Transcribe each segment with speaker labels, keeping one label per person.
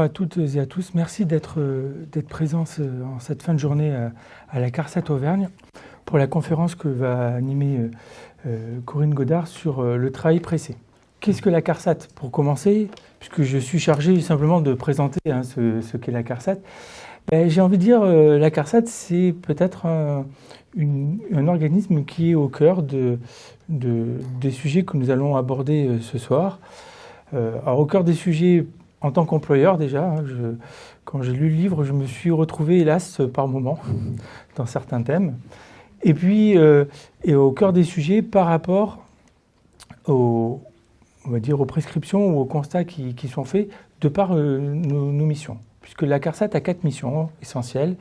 Speaker 1: à toutes et à tous. Merci d'être présents en cette fin de journée à la CARSAT Auvergne pour la conférence que va animer Corinne Godard sur le travail pressé. Qu'est-ce que la CARSAT? Pour commencer, puisque je suis chargé simplement de présenter ce qu'est la CARSAT, j'ai envie de dire la CARSAT, c'est peut-être un organisme qui est au cœur des sujets que nous allons aborder ce soir. Alors au cœur des sujets en tant qu'employeur déjà, quand j'ai lu le livre, je me suis retrouvé hélas par moments dans certains thèmes. Et puis et au cœur des sujets par rapport on va dire aux prescriptions ou aux constats qui sont faits de par nos missions. Puisque la CARSAT a 4 missions essentielles.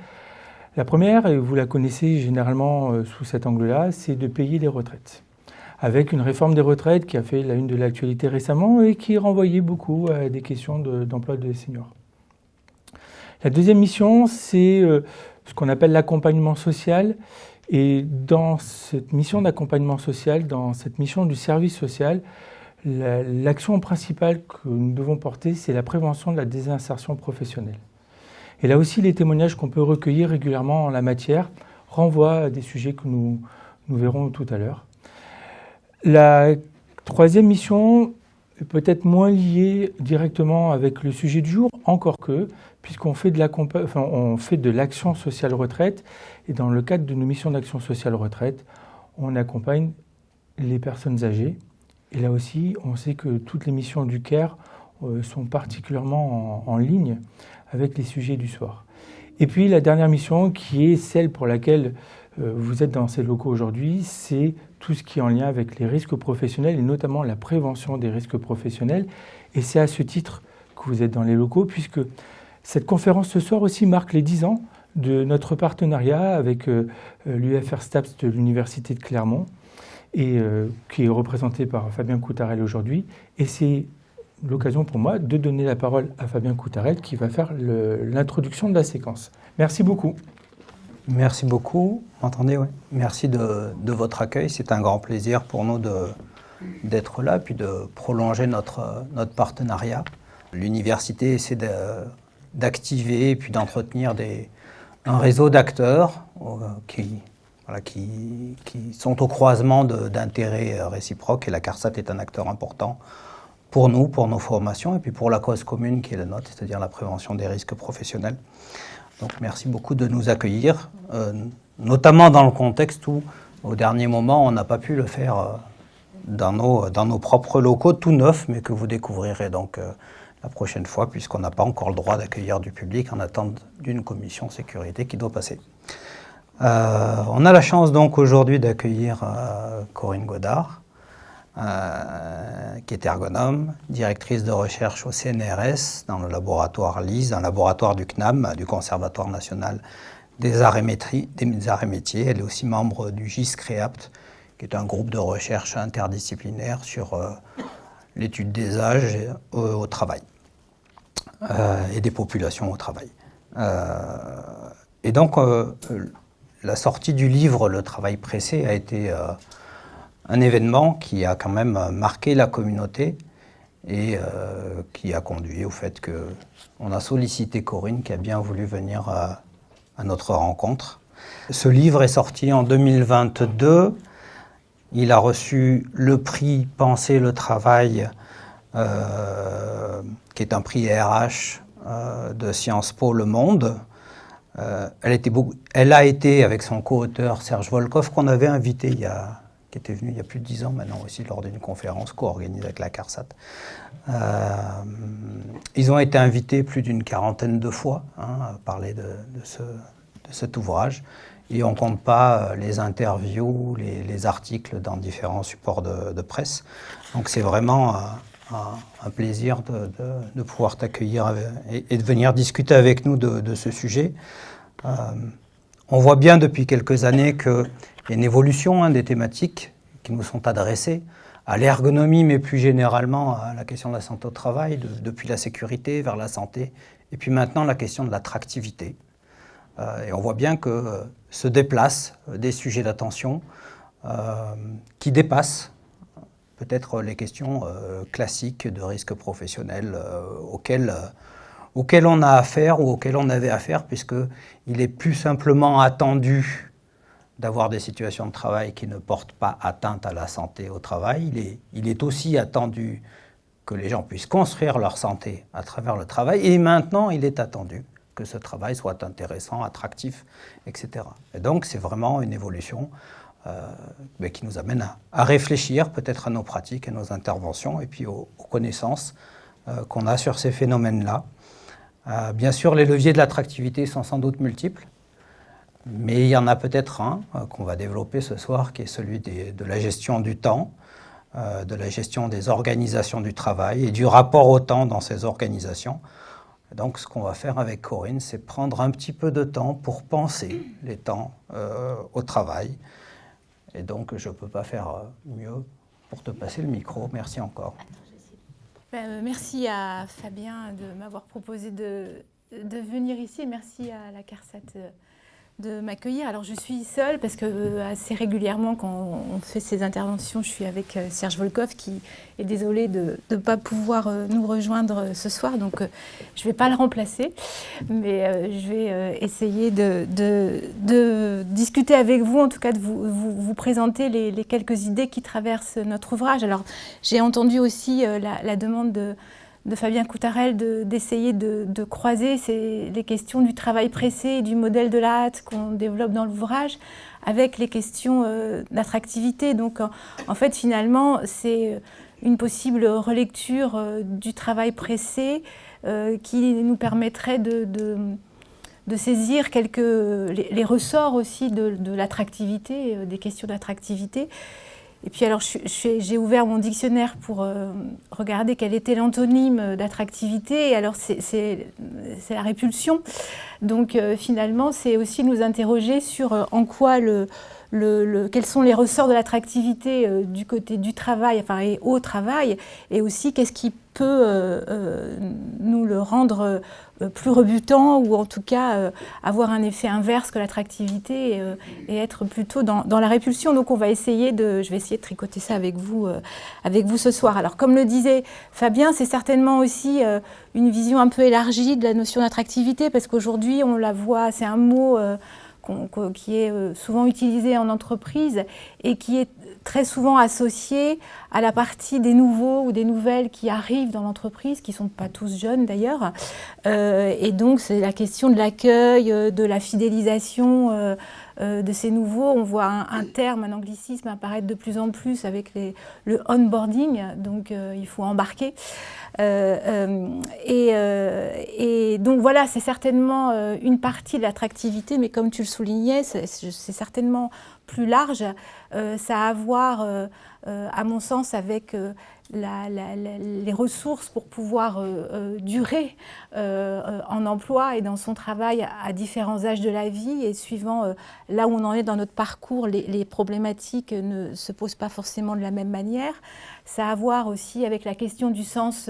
Speaker 1: La première, et vous la connaissez généralement sous cet angle-là, c'est de payer les retraites. Avec une réforme des retraites qui a fait la une de l'actualité récemment et qui renvoyait beaucoup à des questions d'emploi des seniors. La deuxième mission, c'est ce qu'on appelle l'accompagnement social. Et dans cette mission d'accompagnement social, dans cette mission du service social, l'action principale que nous devons porter, c'est la prévention de la désinsertion professionnelle. Et là aussi, les témoignages qu'on peut recueillir régulièrement en la matière renvoient à des sujets que nous verrons tout à l'heure. La troisième mission est peut-être moins liée directement avec le sujet du jour, encore que, puisqu'on fait de l'action sociale retraite, et dans le cadre de nos missions d'action sociale retraite, on accompagne les personnes âgées. Et là aussi, on sait que toutes les missions du CARE sont particulièrement en ligne avec les sujets du soir. Et puis la dernière mission, qui est celle pour laquelle vous êtes dans ces locaux aujourd'hui, c'est tout ce qui est en lien avec les risques professionnels et notamment la prévention des risques professionnels. Et c'est à ce titre que vous êtes dans les locaux, puisque cette conférence ce soir aussi marque les 10 ans de notre partenariat avec l'UFR STAPS de l'Université de Clermont, et qui est représenté par Fabien Coutarel aujourd'hui. Et c'est l'occasion pour moi de donner la parole à Fabien Coutarel qui va faire l'introduction de la séquence. Merci beaucoup.
Speaker 2: Merci beaucoup. Entendez, oui. Merci de votre accueil. C'est un grand plaisir pour nous d'être là, puis de prolonger notre partenariat. L'université essaie d'activer et puis d'entretenir un réseau d'acteurs qui sont au croisement d'intérêts réciproques, et la CARSAT est un acteur important pour nous, pour nos formations, et puis pour la cause commune qui est la nôtre, c'est-à-dire la prévention des risques professionnels. Donc merci beaucoup de nous accueillir, notamment dans le contexte où, au dernier moment, on n'a pas pu le faire dans nos propres locaux, tout neufs, mais que vous découvrirez donc la prochaine fois, puisqu'on n'a pas encore le droit d'accueillir du public en attente d'une commission sécurité qui doit passer. On a la chance donc aujourd'hui d'accueillir Corinne Godard, qui est ergonome, directrice de recherche au CNRS dans le laboratoire LISE, un laboratoire du CNAM, du Conservatoire national des arts et métiers. Elle est aussi membre du GIS-CREAPT, qui est un groupe de recherche interdisciplinaire sur l'étude des âges au travail et des populations au travail. Et donc, la sortie du livre « Le travail pressé » a été un événement qui a quand même marqué la communauté et qui a conduit au fait qu'on a sollicité Corinne, qui a bien voulu venir à notre rencontre. Ce livre est sorti en 2022. Il a reçu le prix « Penser le travail », qui est un prix RH de Sciences Po Le Monde. Elle a été avec son co-auteur Serge Volkov, qu'on avait invité qui était venu il y a plus de 10 ans maintenant aussi lors d'une conférence co-organisée avec la CARSAT. Ils ont été invités plus d'une quarantaine de fois à parler de cet ouvrage, et on ne compte pas les interviews, les articles dans différents supports de presse. Donc c'est vraiment un plaisir de pouvoir t'accueillir et de venir discuter avec nous de ce sujet. On voit bien depuis quelques années qu'il y a une évolution des thématiques qui nous sont adressées à l'ergonomie, mais plus généralement à la question de la santé au travail, depuis la sécurité vers la santé, et puis maintenant la question de l'attractivité. Et on voit bien que se déplacent des sujets d'attention qui dépassent peut-être les questions classiques de risque professionnel auxquelles auquel on a affaire ou auquel on avait affaire, puisqu'il est plus simplement attendu d'avoir des situations de travail qui ne portent pas atteinte à la santé au travail. Il est aussi attendu que les gens puissent construire leur santé à travers le travail. Et maintenant, il est attendu que ce travail soit intéressant, attractif, etc. Et donc, c'est vraiment une évolution qui nous amène à réfléchir peut-être à nos pratiques, à nos interventions et puis aux connaissances qu'on a sur ces phénomènes-là. Bien sûr, les leviers de l'attractivité sont sans doute multiples, mais il y en a peut-être un qu'on va développer ce soir, qui est celui de la gestion du temps, de la gestion des organisations du travail et du rapport au temps dans ces organisations. Donc, ce qu'on va faire avec Corinne, c'est prendre un petit peu de temps pour penser les temps au travail. Et donc, je ne peux pas faire mieux pour te passer le micro. Merci encore.
Speaker 3: Merci à Fabien de m'avoir proposé de venir ici. Merci à la CARSAT de m'accueillir. Alors je suis seule parce que assez régulièrement quand on fait ces interventions, je suis avec Serge Volkov qui est désolé de ne pas pouvoir nous rejoindre ce soir. Donc je ne vais pas le remplacer, mais je vais essayer de discuter avec vous, en tout cas de vous présenter les quelques idées qui traversent notre ouvrage. Alors j'ai entendu aussi la demande de Fabien Coutarel d'essayer de croiser les questions du travail pressé et du modèle de la hâte qu'on développe dans l'ouvrage avec les questions d'attractivité. Donc en fait finalement c'est une possible relecture du travail pressé qui nous permettrait de saisir les ressorts aussi de l'attractivité, des questions d'attractivité. Et puis alors, j'ai ouvert mon dictionnaire pour regarder quel était l'antonyme d'attractivité. Et alors, c'est la répulsion. Donc, finalement, c'est aussi nous interroger sur en quoi quels sont les ressorts de l'attractivité du côté du travail, enfin, et au travail, et aussi qu'est-ce qui peut nous le rendre plus rebutant ou en tout cas avoir un effet inverse que l'attractivité et être plutôt dans la répulsion. Donc on va essayer je vais essayer de tricoter ça avec vous ce soir. Alors comme le disait Fabien, c'est certainement aussi une vision un peu élargie de la notion d'attractivité parce qu'aujourd'hui on la voit, c'est un mot qui est souvent utilisé en entreprise et qui est très souvent associé à la partie des nouveaux ou des nouvelles qui arrivent dans l'entreprise, qui ne sont pas tous jeunes d'ailleurs. Et donc c'est la question de l'accueil, de la fidélisation de ces nouveaux. On voit un terme, un anglicisme apparaître de plus en plus avec le onboarding, donc il faut embarquer. Et donc voilà, c'est certainement une partie de l'attractivité, mais comme tu le soulignais, c'est certainement plus large. Ça a à voir, à mon sens, avec les ressources pour pouvoir durer en emploi et dans son travail à différents âges de la vie et suivant là où on en est dans notre parcours, les problématiques ne se posent pas forcément de la même manière. Ça a à voir aussi avec la question du sens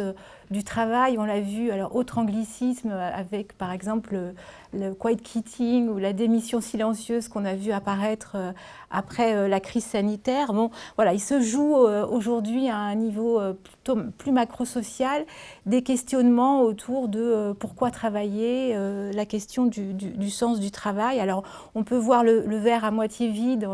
Speaker 3: du travail. On l'a vu, alors autre anglicisme avec par exemple le quiet quitting ou la démission silencieuse qu'on a vu apparaître après la crise sanitaire. Bon, voilà, il se joue aujourd'hui à un niveau plutôt plus macro-social des questionnements autour de pourquoi travailler, la question du sens du travail. Alors on peut voir le verre à moitié vide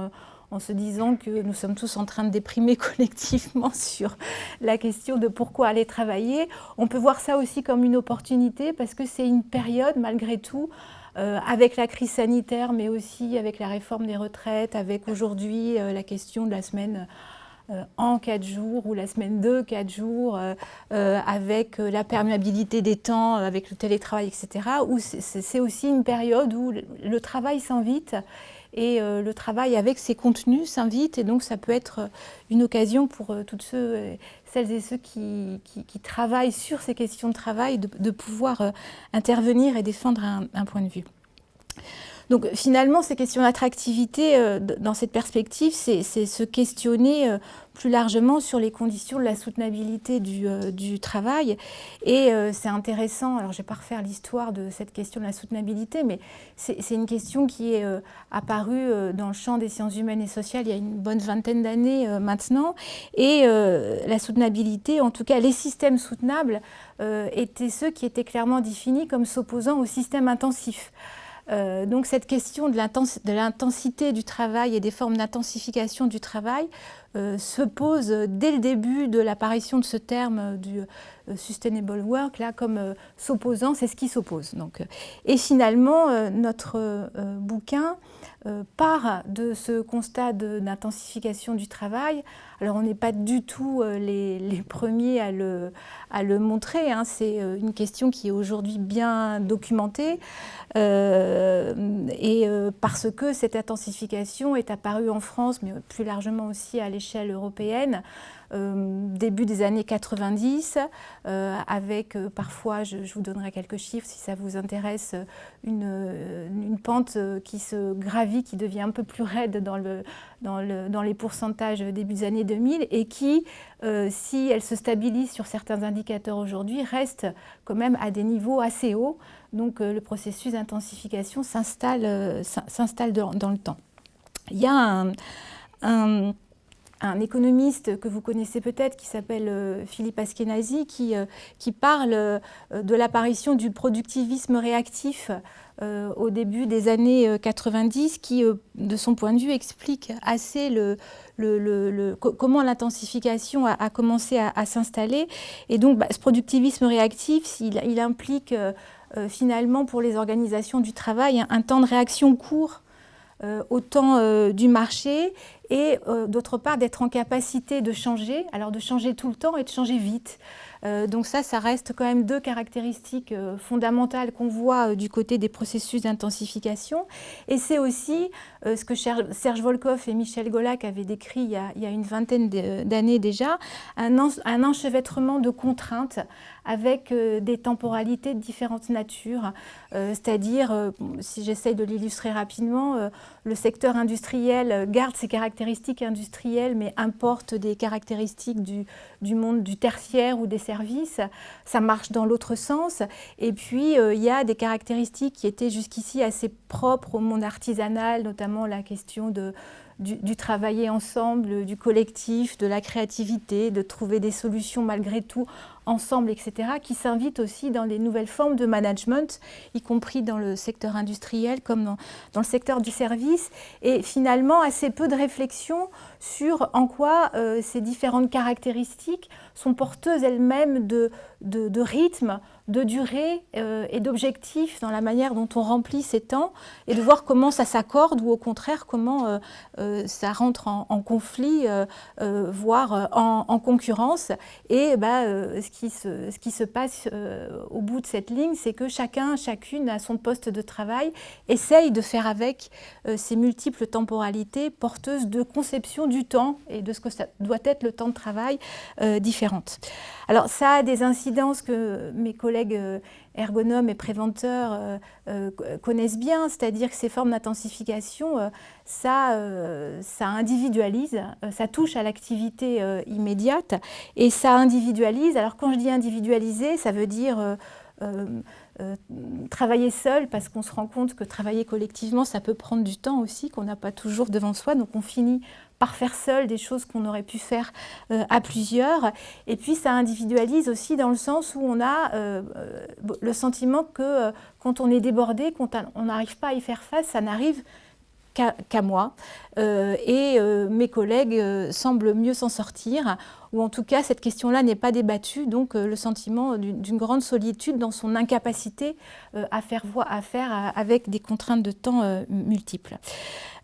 Speaker 3: en se disant que nous sommes tous en train de déprimer collectivement sur la question de pourquoi aller travailler. On peut voir ça aussi comme une opportunité parce que c'est une période, malgré tout, avec la crise sanitaire, mais aussi avec la réforme des retraites, avec aujourd'hui la question de la semaine en 4 jours ou la semaine de 4 jours, avec la perméabilité des temps, avec le télétravail, etc., où c'est aussi une période où le travail s'invite et le travail avec ses contenus s'invite, et donc ça peut être une occasion pour toutes celles et ceux qui travaillent sur ces questions de travail de pouvoir intervenir et défendre un point de vue. Donc finalement, ces questions d'attractivité, dans cette perspective, c'est se questionner plus largement sur les conditions de la soutenabilité du travail. Et c'est intéressant, alors je ne vais pas refaire l'histoire de cette question de la soutenabilité, mais c'est une question qui est apparue dans le champ des sciences humaines et sociales il y a une bonne vingtaine d'années maintenant. Et la soutenabilité, en tout cas les systèmes soutenables, étaient ceux qui étaient clairement définis comme s'opposant au système intensif. Donc cette question de l'intensité du travail et des formes d'intensification du travail se pose dès le début de l'apparition de ce terme du sustainable work, là, comme s'opposant, c'est ce qui s'oppose. Et finalement, notre bouquin part de ce constat d'intensification du travail. Alors on n'est pas du tout les premiers à le montrer, hein. C'est une question qui est aujourd'hui bien documentée parce que cette intensification est apparue en France, mais plus largement aussi à l'échelle européenne, début des années 90, avec parfois, je vous donnerai quelques chiffres si ça vous intéresse, une pente qui se gravit, qui devient un peu plus raide dans les pourcentages début des années 2000 et qui, si elle se stabilise sur certains indicateurs aujourd'hui, reste quand même à des niveaux assez hauts. Donc le processus d'intensification s'installe dans le temps. Il y a un économiste que vous connaissez peut-être qui s'appelle Philippe Askenazy qui parle de l'apparition du productivisme réactif au début des années 90 qui, de son point de vue, explique assez comment l'intensification a commencé à s'installer. Et donc ce productivisme réactif, il implique finalement pour les organisations du travail un temps de réaction court au temps du marché et d'autre part d'être en capacité de changer, alors de changer tout le temps et de changer vite. Donc ça reste quand même deux caractéristiques fondamentales qu'on voit du côté des processus d'intensification. Et c'est aussi ce que Serge Volkov et Michel Golac avaient décrit il y a une vingtaine d'années déjà, un enchevêtrement de contraintes avec des temporalités de différentes natures. C'est-à-dire, si j'essaye de l'illustrer rapidement, le secteur industriel garde ses caractéristiques industrielles mais importe des caractéristiques du monde du tertiaire ou des services. Ça marche dans l'autre sens. Et puis, il y a des caractéristiques qui étaient jusqu'ici assez propres au monde artisanal, notamment la question du travailler ensemble, du collectif, de la créativité, de trouver des solutions malgré tout ensemble, etc., qui s'invitent aussi dans les nouvelles formes de management, y compris dans le secteur industriel comme dans le secteur du service, et finalement assez peu de réflexion sur en quoi ces différentes caractéristiques sont porteuses elles-mêmes de rythme, de durée et d'objectifs dans la manière dont on remplit ces temps, et de voir comment ça s'accorde ou au contraire comment ça rentre en conflit, voire en concurrence. Et ce qui se passe au bout de cette ligne, c'est que chacune à son poste de travail essaye de faire avec ces multiples temporalités porteuses de conception du temps et de ce que ça doit être le temps de travail différentes. Alors ça a des incidences que mes collègues ergonomes et préventeurs connaissent bien, c'est-à-dire que ces formes d'intensification, ça individualise, ça touche à l'activité immédiate et ça individualise. Alors quand je dis individualiser, ça veut dire travailler seul, parce qu'on se rend compte que travailler collectivement, ça peut prendre du temps aussi, qu'on n'a pas toujours devant soi, donc on finit par faire seul des choses qu'on aurait pu faire à plusieurs. Et puis ça individualise aussi dans le sens où on a le sentiment que quand on est débordé, quand on n'arrive pas à y faire face, ça n'arrive qu'à moi. Mes collègues semblent mieux s'en sortir, ou en tout cas cette question-là n'est pas débattue, donc le sentiment d'une grande solitude dans son incapacité à faire avec des contraintes de temps multiples.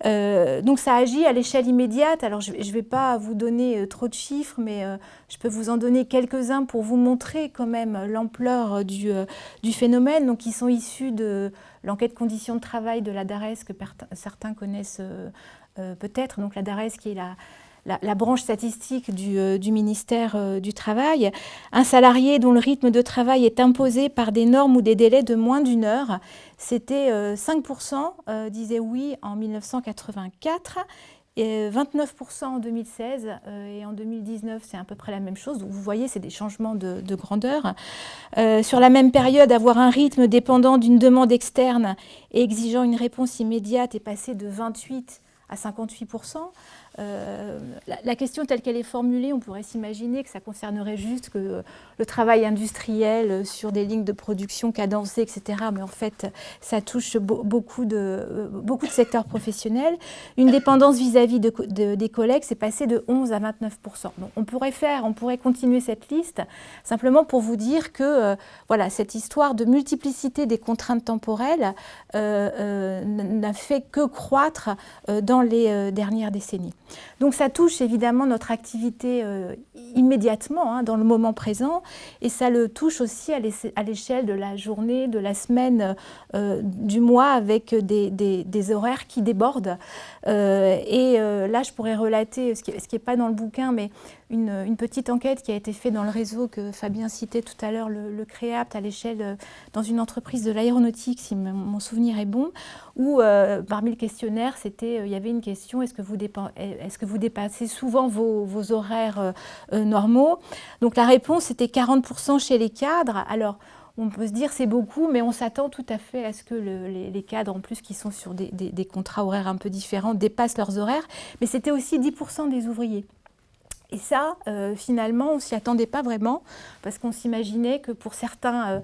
Speaker 3: Donc ça agit à l'échelle immédiate. Alors je ne vais pas vous donner trop de chiffres, mais je peux vous en donner quelques-uns pour vous montrer quand même l'ampleur du phénomène. Donc ils sont issus de l'enquête conditions de travail de la DARES que certains connaissent peut-être. Donc la DARES qui est la branche statistique du ministère du Travail, un salarié dont le rythme de travail est imposé par des normes ou des délais de moins d'1 heure, c'était 5% disaient oui en 1984, et 29% en 2016 et en 2019 c'est à peu près la même chose. Donc vous voyez, c'est des changements de grandeur. Sur la même période, avoir un rythme dépendant d'une demande externe et exigeant une réponse immédiate est passé de 28 à 58%. La question telle qu'elle est formulée, on pourrait s'imaginer que ça concernerait juste que le travail industriel sur des lignes de production cadencées, etc. Mais en fait, ça touche beaucoup de secteurs professionnels. Une dépendance vis-à-vis des collègues, c'est passé de 11 à 29%. Donc on pourrait continuer cette liste, simplement pour vous dire que voilà, cette histoire de multiplicité des contraintes temporelles n'a fait que croître dans les dernières décennies. Donc ça touche évidemment notre activité immédiatement, dans le moment présent, et ça le touche aussi à l'échelle de la journée, de la semaine, du mois, avec des horaires qui débordent. Là, je pourrais relater, ce qui n'est pas dans le bouquin, mais une petite enquête qui a été faite dans le réseau que Fabien citait tout à l'heure, le CREAPT, à l'échelle, dans une entreprise de l'aéronautique, si mon souvenir est bon, où parmi le questionnaire, il y avait une question, est-ce que vous dépassez souvent vos horaires normaux? Donc la réponse était 40% chez les cadres. Alors, on peut se dire c'est beaucoup, mais on s'attend tout à fait à ce que les cadres, en plus, qui sont sur des contrats horaires un peu différents, dépassent leurs horaires. Mais c'était aussi 10% des ouvriers. Et ça, finalement, on ne s'y attendait pas vraiment, parce qu'on s'imaginait que pour certaines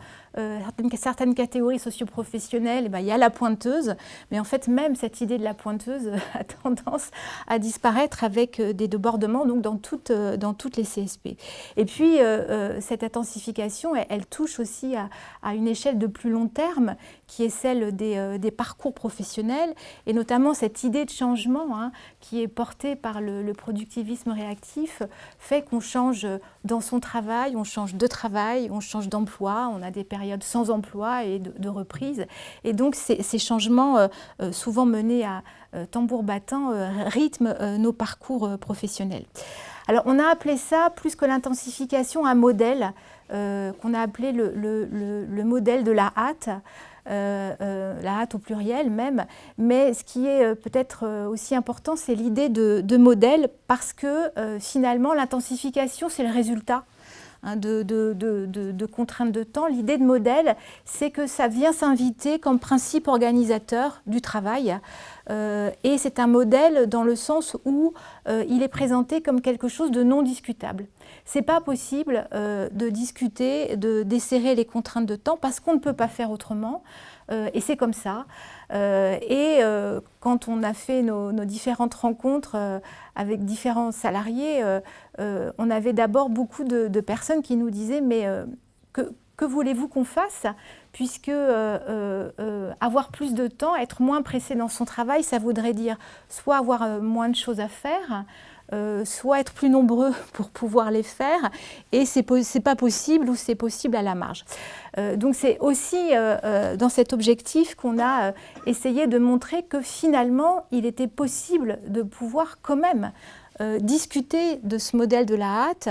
Speaker 3: catégories socioprofessionnelles, il y a la pointeuse, mais en fait, même cette idée de la pointeuse a tendance à disparaître avec des débordements donc dans toutes les CSP. Et puis, cette intensification, elle touche aussi à une échelle de plus long terme, qui est celle des parcours professionnels, et notamment cette idée de changement qui est portée par le productivisme réactif, fait qu'on change dans son travail, on change de travail, on change d'emploi, on a des périodes sans emploi et de reprise. Et donc ces changements, souvent menés à tambour battant, rythment nos parcours professionnels. Alors on a appelé ça, plus que l'intensification, un modèle qu'on a appelé le modèle de la hâte. La hâte au pluriel même, mais ce qui est peut-être aussi important, c'est l'idée de modèle, parce que finalement l'intensification, c'est le résultat de contraintes de temps. L'idée de modèle, c'est que ça vient s'inviter comme principe organisateur du travail, et c'est un modèle dans le sens où il est présenté comme quelque chose de non discutable. C'est pas possible de discuter, de desserrer les contraintes de temps, parce qu'on ne peut pas faire autrement, et c'est comme ça. Quand on a fait nos différentes rencontres avec différents salariés, on avait d'abord beaucoup de personnes qui nous disaient « mais que voulez-vous qu'on fasse ?» puisque avoir plus de temps, être moins pressé dans son travail, ça voudrait dire soit avoir moins de choses à faire, soit être plus nombreux pour pouvoir les faire, et c'est pas possible, ou c'est possible à la marge. Donc c'est aussi dans cet objectif qu'on a essayé de montrer que finalement il était possible de pouvoir quand même discuter de ce modèle de la hâte,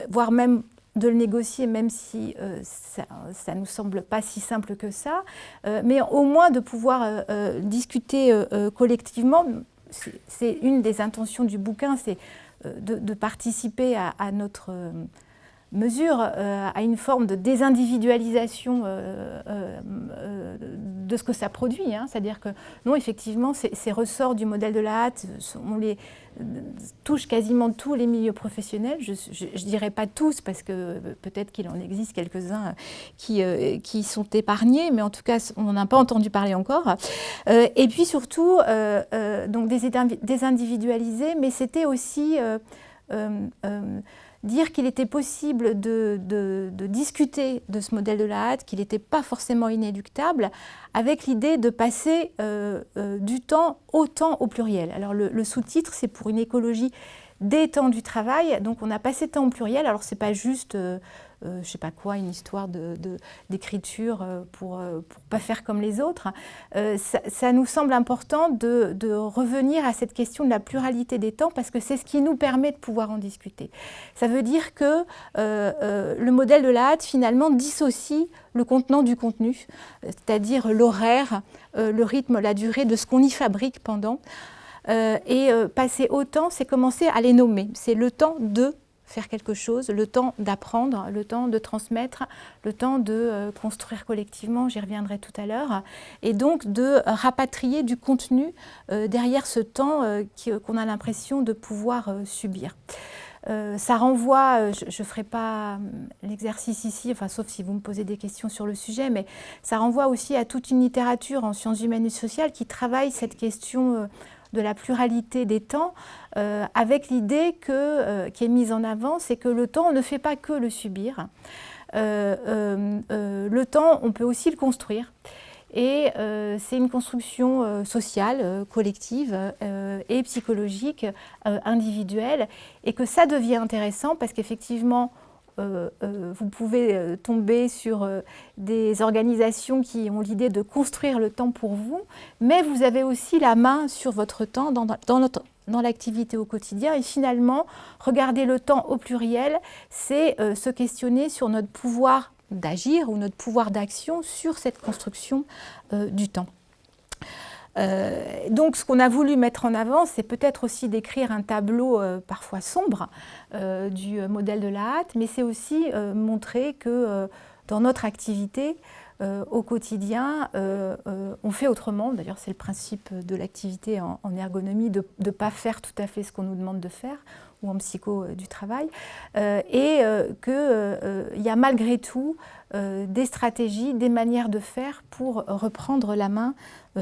Speaker 3: voire même de le négocier, même si ça ne nous semble pas si simple que ça, mais au moins de pouvoir discuter collectivement. C'est une des intentions du bouquin, c'est de participer à notre mesure, à une forme de désindividualisation de ce que ça produit. C'est-à-dire que non, effectivement, ces ressorts du modèle de la hâte, on les touche quasiment tous les milieux professionnels. Je ne dirais pas tous, parce que peut-être qu'il en existe quelques-uns qui sont épargnés, mais en tout cas, on n'en a pas entendu parler encore. Et puis surtout, donc désindividualiser, mais c'était aussi dire qu'il était possible de discuter de ce modèle de la hâte, qu'il n'était pas forcément inéluctable, avec l'idée de passer du temps au temps au pluriel. Alors le sous-titre, c'est pour une écologie des temps du travail, donc on a passé temps au pluriel. Alors c'est pas juste je ne sais pas quoi, une histoire d'écriture pour pas faire comme les autres. Ça nous semble important de revenir à cette question de la pluralité des temps parce que c'est ce qui nous permet de pouvoir en discuter. Ça veut dire que le modèle de la hâte finalement dissocie le contenant du contenu, c'est-à-dire l'horaire, le rythme, la durée de ce qu'on y fabrique pendant. Passer au temps, c'est commencer à les nommer. C'est le temps de faire quelque chose, le temps d'apprendre, le temps de transmettre, le temps de construire collectivement, j'y reviendrai tout à l'heure, et donc de rapatrier du contenu derrière ce temps qu'on a l'impression de pouvoir subir. Ça renvoie, je ne ferai pas l'exercice ici, enfin, sauf si vous me posez des questions sur le sujet, mais ça renvoie aussi à toute une littérature en sciences humaines et sociales qui travaille cette question de la pluralité des temps, avec l'idée qui est mise en avant, c'est que le temps, on ne fait pas que le subir. Le temps, on peut aussi le construire. Et c'est une construction sociale, collective et psychologique, individuelle, et que ça devient intéressant parce qu'effectivement, vous pouvez tomber sur des organisations qui ont l'idée de construire le temps pour vous, mais vous avez aussi la main sur votre temps dans l'activité au quotidien. Et finalement, regarder le temps au pluriel, c'est se questionner sur notre pouvoir d'agir ou notre pouvoir d'action sur cette construction du temps. Donc ce qu'on a voulu mettre en avant, c'est peut-être aussi d'écrire un tableau parfois sombre du modèle de la hâte, mais c'est aussi montrer que dans notre activité, au quotidien, on fait autrement. D'ailleurs, c'est le principe de l'activité en ergonomie, de ne pas faire tout à fait ce qu'on nous demande de faire, ou en psycho du travail, et qu'il y a malgré tout des stratégies, des manières de faire pour reprendre la main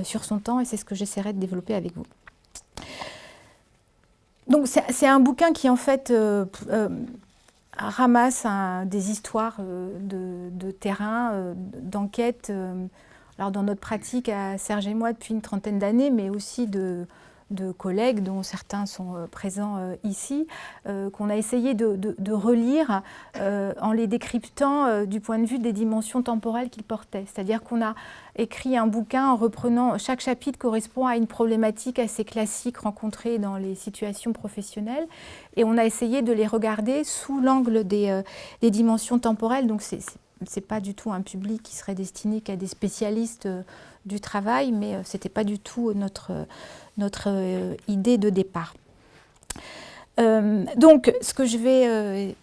Speaker 3: sur son temps, et c'est ce que j'essaierai de développer avec vous. Donc c'est un bouquin qui en fait ramasse des histoires de terrain, d'enquête, alors dans notre pratique à Serge et moi depuis une trentaine d'années, mais aussi de collègues dont certains sont présents ici, qu'on a essayé de relire en les décryptant du point de vue des dimensions temporelles qu'ils portaient. C'est-à-dire qu'on a écrit un bouquin en reprenant, chaque chapitre correspond à une problématique assez classique rencontrée dans les situations professionnelles, et on a essayé de les regarder sous l'angle des dimensions temporelles. Donc c'est pas du tout un public qui serait destiné qu'à des spécialistes du travail, mais ce n'était pas du tout notre idée de départ. Donc, ce que je vais...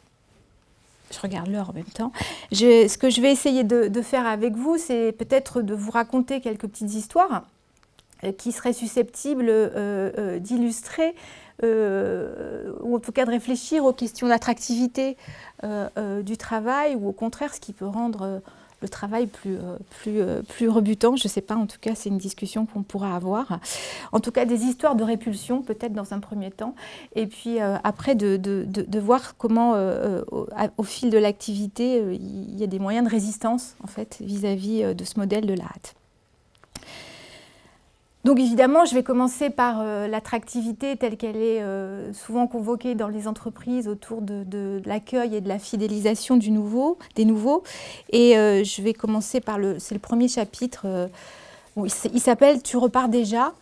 Speaker 3: je regarde l'heure en même temps. Ce que je vais essayer de faire avec vous, c'est peut-être de vous raconter quelques petites histoires qui seraient susceptibles d'illustrer, ou en tout cas de réfléchir aux questions d'attractivité du travail, ou au contraire, ce qui peut rendre le travail plus rebutant. Je ne sais pas, en tout cas, c'est une discussion qu'on pourra avoir. En tout cas, des histoires de répulsion, peut-être dans un premier temps, et puis après de voir comment, au fil de l'activité, il y a des moyens de résistance, en fait, vis-à-vis de ce modèle de la hâte. Donc évidemment, je vais commencer par l'attractivité telle qu'elle est souvent convoquée dans les entreprises autour de l'accueil et de la fidélisation des nouveaux. Et je vais commencer par c'est le premier chapitre. Bon, il s'appelle « Tu repars déjà ».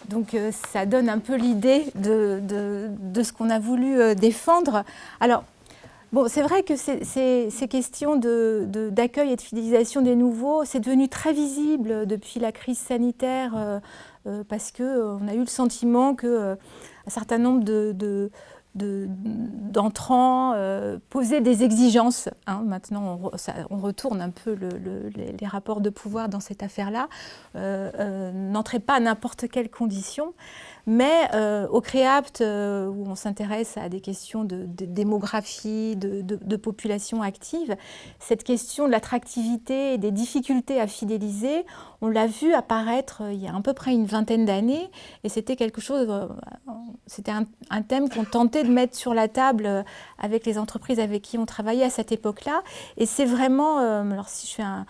Speaker 3: Donc ça donne un peu l'idée de ce qu'on a voulu défendre. Alors, bon, c'est vrai que ces questions d'accueil et de fidélisation des nouveaux, c'est devenu très visible depuis la crise sanitaire parce qu'on a eu le sentiment qu'un certain nombre d'entrants posaient des exigences. Hein. Maintenant, on retourne un peu les rapports de pouvoir dans cette affaire-là. N'entraient pas à n'importe quelles conditions. Mais au Créapt, où on s'intéresse à des questions de démographie, de population active, cette question de l'attractivité et des difficultés à fidéliser, on l'a vu apparaître il y a à peu près une vingtaine d'années, et c'était quelque chose, c'était un thème qu'on tentait de mettre sur la table avec les entreprises avec qui on travaillait à cette époque-là. Et c'est vraiment, alors si je fais un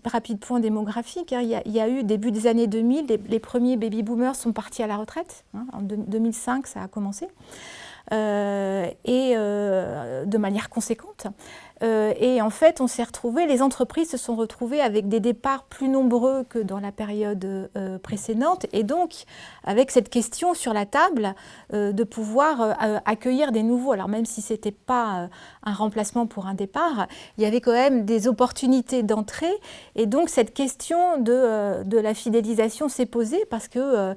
Speaker 3: rapide point démographique, hein, il y a eu, début des années 2000, les premiers baby-boomers sont partis à la retraite. Hein, en 2005, ça a commencé. et de manière conséquente. Et en fait, on s'est retrouvés, les entreprises se sont retrouvées avec des départs plus nombreux que dans la période précédente, et donc avec cette question sur la table de pouvoir accueillir des nouveaux. Alors même si ce n'était pas un remplacement pour un départ, il y avait quand même des opportunités d'entrée, et donc cette question de la fidélisation s'est posée parce que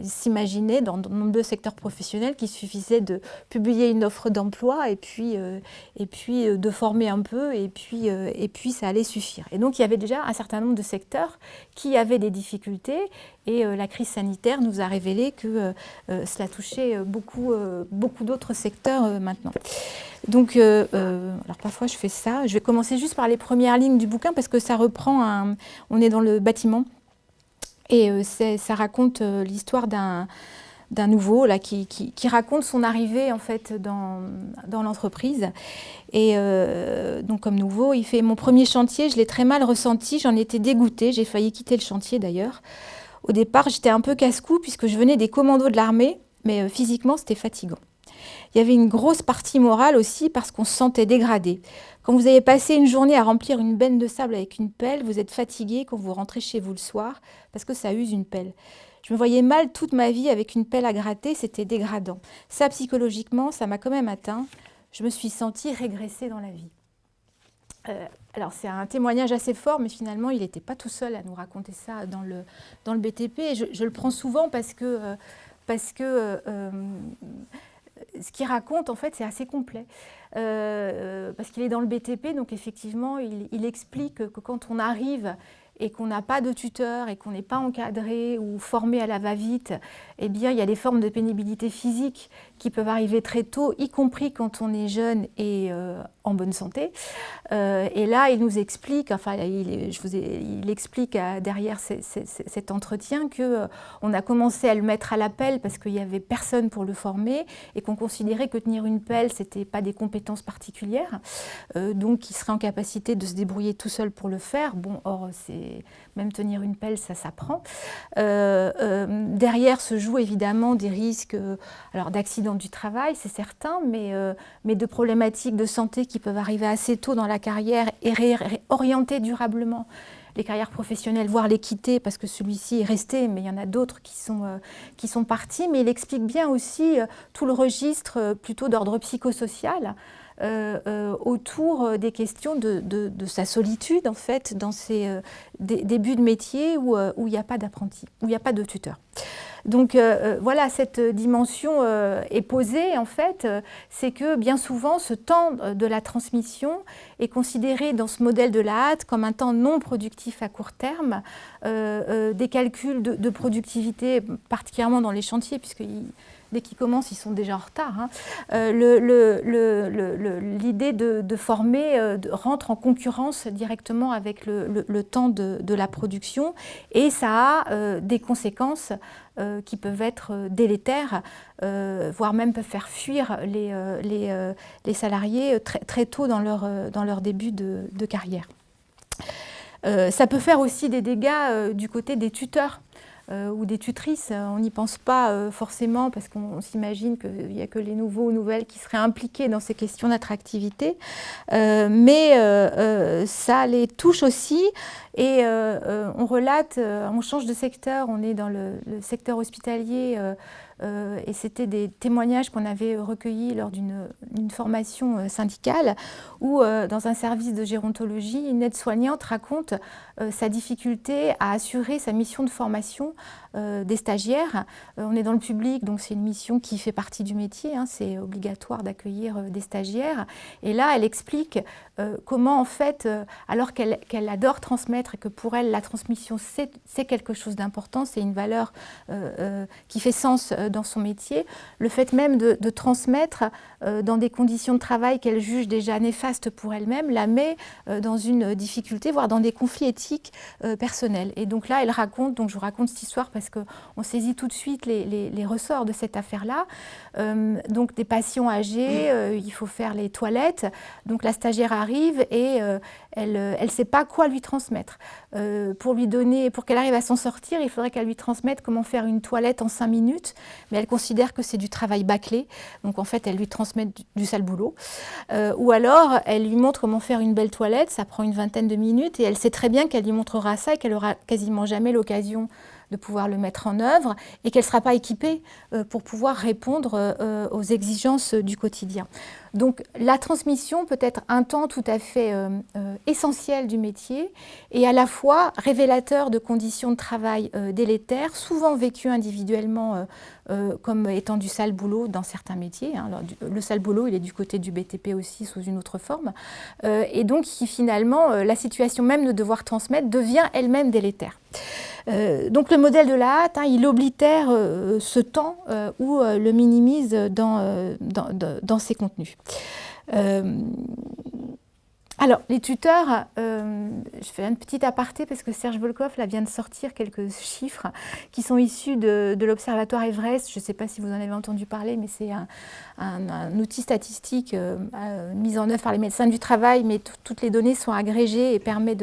Speaker 3: s'imaginaient dans de nombreux secteurs professionnels qu'il suffisait de publier une offre d'emploi et puis de former un peu et puis ça allait suffire. Et donc il y avait déjà un certain nombre de secteurs qui avaient des difficultés, et la crise sanitaire nous a révélé que cela touchait beaucoup d'autres secteurs maintenant. Donc, alors parfois je fais ça. Je vais commencer juste par les premières lignes du bouquin parce que ça reprend on est dans le bâtiment et ça raconte l'histoire d'un nouveau là, qui raconte son arrivée en fait dans l'entreprise. Et donc comme nouveau, il fait « Mon premier chantier, je l'ai très mal ressenti, j'en étais dégoûtée, j'ai failli quitter le chantier d'ailleurs. Au départ, j'étais un peu casse-cou puisque je venais des commandos de l'armée, mais physiquement, c'était fatigant. Il y avait une grosse partie morale aussi parce qu'on se sentait dégradé. Quand vous avez passé une journée à remplir une benne de sable avec une pelle, vous êtes fatigué quand vous rentrez chez vous le soir parce que ça use une pelle. Je me voyais mal toute ma vie avec une pelle à gratter, c'était dégradant. Ça, psychologiquement, ça m'a quand même atteint. Je me suis sentie régressée dans la vie. » Alors c'est un témoignage assez fort, mais finalement il n'était pas tout seul à nous raconter ça dans le BTP. Et je le prends souvent parce que ce qu'il raconte en fait c'est assez complet. Parce qu'il est dans le BTP, donc effectivement il explique que quand on arrive et qu'on n'a pas de tuteur et qu'on n'est pas encadré ou formé à la va-vite, eh bien, il y a des formes de pénibilité physique qui peuvent arriver très tôt, y compris quand on est jeune et en bonne santé. Et là, il nous explique, enfin, il explique derrière cet entretien qu'on a commencé à le mettre à la pelle parce qu'il n'y avait personne pour le former et qu'on considérait que tenir une pelle, ce n'était pas des compétences particulières. Donc, il serait en capacité de se débrouiller tout seul pour le faire. Bon, or, même tenir une pelle, ça s'apprend. Derrière se jouent évidemment des risques d'accidents du travail, c'est certain, mais de problématiques de santé qui peuvent arriver assez tôt dans la carrière et réorienter durablement les carrières professionnelles, voire les quitter parce que celui-ci est resté, mais il y en a d'autres qui sont partis. Mais il explique bien aussi tout le registre plutôt d'ordre psychosocial autour des questions de sa solitude, en fait, dans ces débuts de métier où il n'y a pas d'apprenti, où il n'y a pas de tuteur. Donc voilà, cette dimension est posée, en fait, c'est que bien souvent, ce temps de la transmission est considéré dans ce modèle de la hâte comme un temps non productif à court terme, des calculs de productivité, particulièrement dans les chantiers, puisque dès qu'ils commencent, ils sont déjà en retard. Hein. L'idée de former rentre en concurrence directement avec le temps de la production, et ça a des conséquences qui peuvent être délétères, voire même peuvent faire fuir les salariés très tôt dans leur début de carrière. Ça peut faire aussi des dégâts du côté des tuteurs. Ou des tutrices, on n'y pense pas forcément parce qu'on s'imagine qu'il n'y a que les nouveaux ou nouvelles qui seraient impliqués dans ces questions d'attractivité, mais ça les touche aussi et on relate, on change de secteur, on est dans le secteur hospitalier et c'était des témoignages qu'on avait recueillis lors d'une formation syndicale où dans un service de gérontologie, une aide-soignante raconte sa difficulté à assurer sa mission de formation des stagiaires. On est dans le public, donc c'est une mission qui fait partie du métier, hein, c'est obligatoire d'accueillir des stagiaires. Et là, elle explique comment, en fait, alors qu'elle adore transmettre et que pour elle, la transmission, c'est quelque chose d'important, c'est une valeur qui fait sens dans son métier, le fait même de transmettre dans des conditions de travail qu'elle juge déjà néfastes pour elle-même, la met dans une difficulté, voire dans des conflits éthiques personnels. Et donc là, elle raconte, donc je vous raconte cette petite histoire parce qu'on saisit tout de suite les ressorts de cette affaire-là. Donc des patients âgés, il faut faire les toilettes. Donc la stagiaire arrive et elle ne sait pas quoi lui transmettre. Pour qu'elle arrive à s'en sortir, il faudrait qu'elle lui transmette comment faire une toilette en 5 minutes, mais elle considère que c'est du travail bâclé. Donc en fait, elle lui transmet du sale boulot. Ou alors, elle lui montre comment faire une belle toilette, ça prend une vingtaine de minutes, et elle sait très bien qu'elle lui montrera ça et qu'elle aura quasiment jamais l'occasion de pouvoir le mettre en œuvre et qu'elle ne sera pas équipée pour pouvoir répondre aux exigences du quotidien. Donc la transmission peut être un temps tout à fait essentiel du métier et à la fois révélateur de conditions de travail délétères, souvent vécues individuellement comme étant du sale boulot dans certains métiers. Alors, le sale boulot, il est du côté du BTP aussi sous une autre forme. Et donc finalement, la situation même de devoir transmettre devient elle-même délétère. Donc le modèle de la hâte, il oblitère ce temps ou le minimise dans ses contenus. Alors, les tuteurs, je fais un petit aparté parce que Serge Volkoff là, vient de sortir quelques chiffres qui sont issus de l'Observatoire Everest. Je ne sais pas si vous en avez entendu parler, mais c'est un outil statistique mis en œuvre par les médecins du travail, mais toutes les données sont agrégées et permet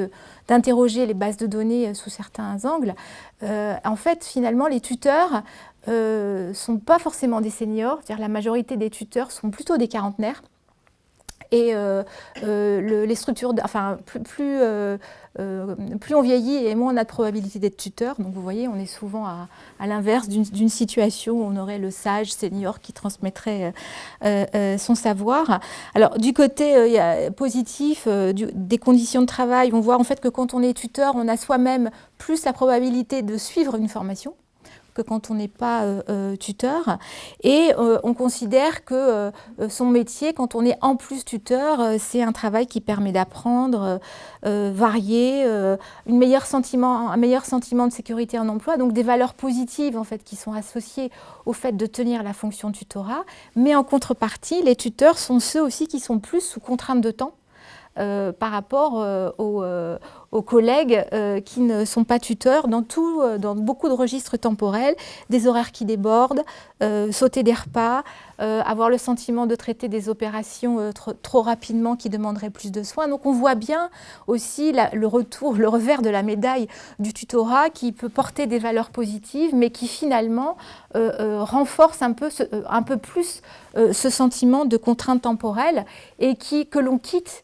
Speaker 3: d'interroger les bases de données sous certains angles. En fait, finalement, les tuteurs ne sont pas forcément des seniors, c'est-à-dire la majorité des tuteurs sont plutôt des quarantenaires. Et les structures, plus on vieillit et moins on a de probabilité d'être tuteur. Donc vous voyez, on est souvent à l'inverse d'une situation où on aurait le sage senior qui transmettrait son savoir. Alors du côté positif des conditions de travail, on voit en fait que quand on est tuteur, on a soi-même plus la probabilité de suivre une formation que quand on n'est pas tuteur. Et on considère que son métier, quand on est en plus tuteur, c'est un travail qui permet d'apprendre, varié, un meilleur sentiment de sécurité en emploi, donc des valeurs positives en fait, qui sont associées au fait de tenir la fonction de tutorat. Mais en contrepartie, les tuteurs sont ceux aussi qui sont plus sous contrainte de temps. Par rapport aux collègues qui ne sont pas tuteurs dans beaucoup de registres temporels, des horaires qui débordent, sauter des repas, avoir le sentiment de traiter des opérations trop rapidement qui demanderaient plus de soins. Donc on voit bien aussi le revers de la médaille du tutorat qui peut porter des valeurs positives mais qui finalement renforce un peu plus ce sentiment de contrainte temporelle et que l'on quitte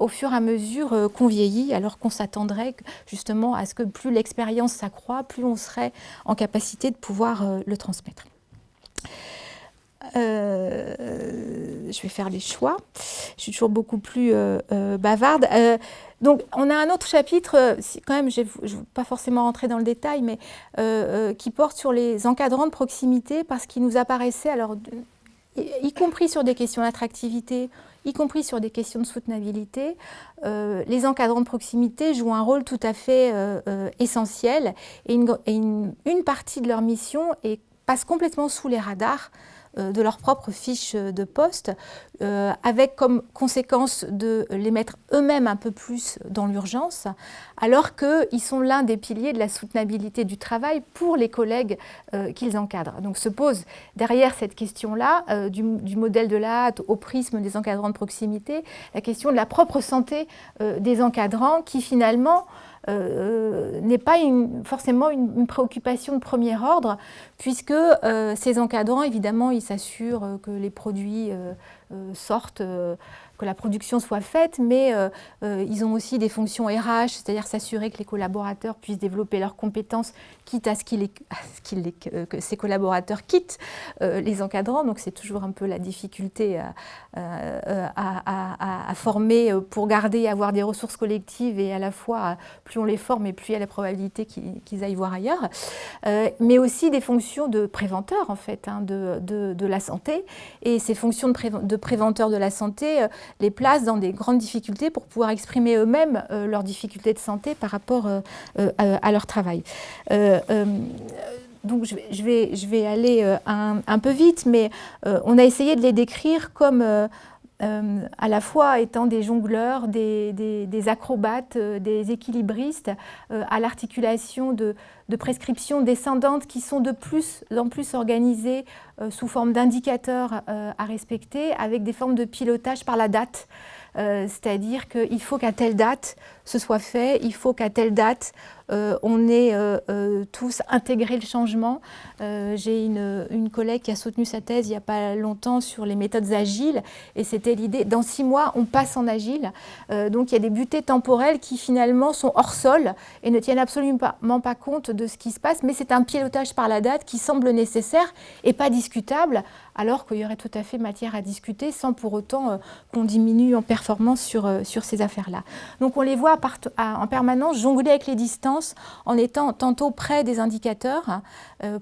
Speaker 3: au fur et à mesure qu'on vieillit, alors qu'on s'attendrait justement à ce que plus l'expérience s'accroît, plus on serait en capacité de pouvoir le transmettre. Je vais faire les choix. Je suis toujours beaucoup plus bavarde. Donc, on a un autre chapitre, quand même, je ne vais pas forcément rentrer dans le détail, mais qui porte sur les encadrants de proximité parce qu'il nous apparaissait, alors, y compris sur des questions d'attractivité, y compris sur des questions de soutenabilité, les encadrants de proximité jouent un rôle tout à fait essentiel et une partie de leur mission passe complètement sous les radars de leur propre fiche de poste, avec comme conséquence de les mettre eux-mêmes un peu plus dans l'urgence, alors qu'ils sont l'un des piliers de la soutenabilité du travail pour les collègues qu'ils encadrent. Donc se pose derrière cette question-là, du modèle de la hâte au prisme des encadrants de proximité, la question de la propre santé des encadrants qui finalement n'est pas forcément une préoccupation de premier ordre, puisque ces encadrants, évidemment, ils s'assurent que les produits sortent, que la production soit faite, mais ils ont aussi des fonctions RH, c'est-à-dire s'assurer que les collaborateurs puissent développer leurs compétences, quitte à ce que ces collaborateurs quittent les encadrants. Donc c'est toujours un peu la difficulté à former pour garder et avoir des ressources collectives, et à la fois, plus on les forme et plus il y a la probabilité qu'ils aillent voir ailleurs. Mais aussi des fonctions de préventeurs, en fait, de la santé. Et ces fonctions de préventeurs de la santé les placent dans des grandes difficultés pour pouvoir exprimer eux-mêmes leurs difficultés de santé par rapport à leur travail. Donc je vais aller un peu vite, mais on a essayé de les décrire comme à la fois étant des jongleurs, des acrobates, des équilibristes, à l'articulation de prescriptions descendantes qui sont de plus en plus organisées sous forme d'indicateurs à respecter, avec des formes de pilotage par la date. C'est-à-dire qu'il faut qu'à telle date ce soit fait, il faut qu'à telle date on ait tous intégré le changement. J'ai une collègue qui a soutenu sa thèse il n'y a pas longtemps sur les méthodes agiles, et c'était l'idée, dans 6 mois on passe en agile. Donc il y a des butées temporelles qui finalement sont hors sol et ne tiennent absolument pas compte de ce qui se passe, mais c'est un pilotage par la date qui semble nécessaire et pas discutable, alors qu'il y aurait tout à fait matière à discuter sans pour autant qu'on diminue en performance sur ces affaires-là. Donc on les voit en permanence jongler avec les distances en étant tantôt près des indicateurs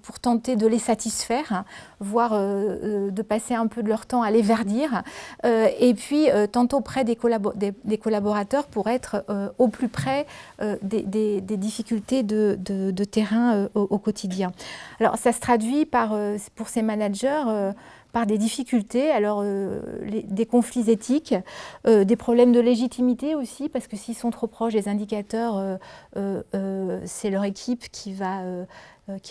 Speaker 3: pour tenter de les satisfaire, voire de passer un peu de leur temps à les verdir, et puis tantôt près des collaborateurs pour être au plus près des difficultés de terrain au quotidien. Alors ça se traduit pour ces managers par des difficultés, alors des conflits éthiques, des problèmes de légitimité aussi, parce que s'ils sont trop proches des indicateurs, c'est leur équipe qui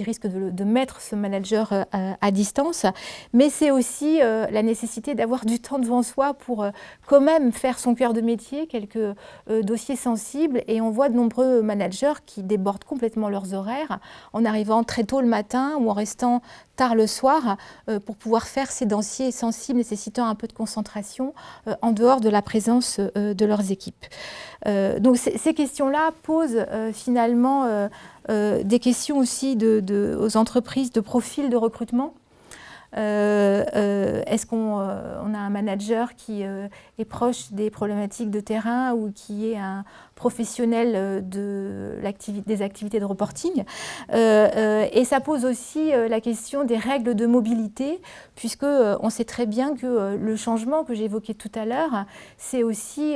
Speaker 3: risque de mettre ce manager à distance. Mais c'est aussi la nécessité d'avoir du temps devant soi pour quand même faire son cœur de métier, quelques dossiers sensibles. Et on voit de nombreux managers qui débordent complètement leurs horaires en arrivant très tôt le matin ou en restant tard le soir pour pouvoir faire ces dossiers sensibles nécessitant un peu de concentration en dehors de la présence de leurs équipes. Donc ces questions-là posent finalement des questions aussi aux entreprises de profil de recrutement. Est-ce qu'on a un manager qui est proche des problématiques de terrain ou qui est un professionnel des activités de reporting, et ça pose aussi la question des règles de mobilité, puisque on sait très bien que le changement que j'évoquais tout à l'heure, c'est aussi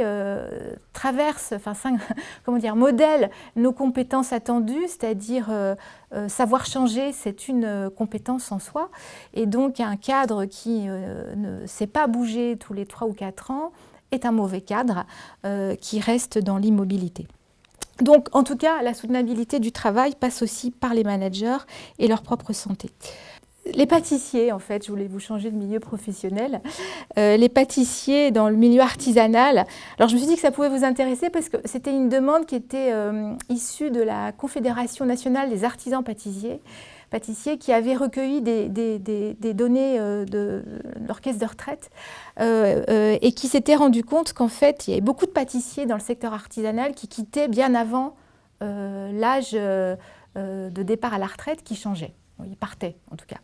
Speaker 3: modèle nos compétences attendues, c'est-à-dire savoir changer, c'est une compétence en soi, et donc un cadre qui ne sait pas bouger tous les 3 ou 4 ans est un mauvais cadre qui reste dans l'immobilité. Donc, en tout cas, la soutenabilité du travail passe aussi par les managers et leur propre santé. Les pâtissiers, en fait, je voulais vous changer de milieu professionnel. Les pâtissiers dans le milieu artisanal. Alors, je me suis dit que ça pouvait vous intéresser parce que c'était une demande qui était issue de la Confédération nationale des artisans pâtissiers qui avait recueilli des données de leur caisse de retraite et qui s'était rendu compte qu'en fait, il y avait beaucoup de pâtissiers dans le secteur artisanal qui quittaient bien avant l'âge de départ à la retraite qui changeait. Ils partaient, en tout cas.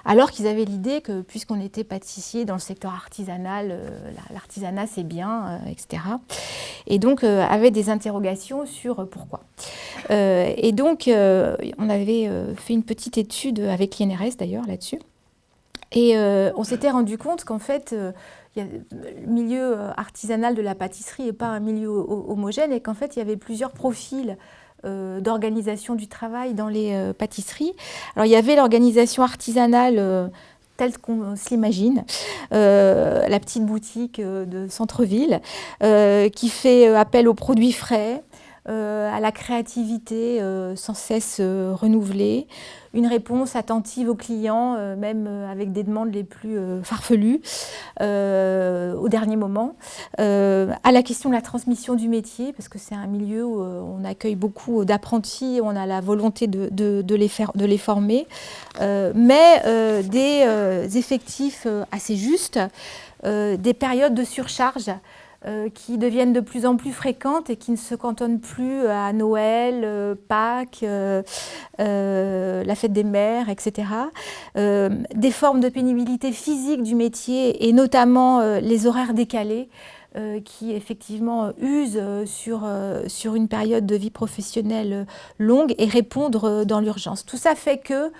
Speaker 3: Alors qu'ils avaient l'idée que, puisqu'on était pâtissier dans le secteur artisanal, l'artisanat c'est bien, etc. Et donc, avaient des interrogations sur pourquoi. Et donc, on avait fait une petite étude avec l'INRS, d'ailleurs, là-dessus. Et on s'était rendu compte qu'en fait, le milieu artisanal de la pâtisserie n'est pas un milieu homogène et qu'en fait, il y avait plusieurs profils d'organisation du travail dans les pâtisseries. Alors, il y avait l'organisation artisanale telle qu'on se l'imagine, la petite boutique de centre-ville qui fait appel aux produits frais, à la créativité sans cesse renouvelée, une réponse attentive aux clients, même avec des demandes les plus farfelues, au dernier moment, à la question de la transmission du métier, parce que c'est un milieu où on accueille beaucoup d'apprentis, on a la volonté de les former, mais des effectifs assez justes, des périodes de surcharge qui deviennent de plus en plus fréquentes et qui ne se cantonnent plus à Noël, Pâques, la fête des mères, etc. Des formes de pénibilité physique du métier et notamment les horaires décalés qui effectivement usent sur une période de vie professionnelle longue et répondre dans l'urgence. Tout ça fait que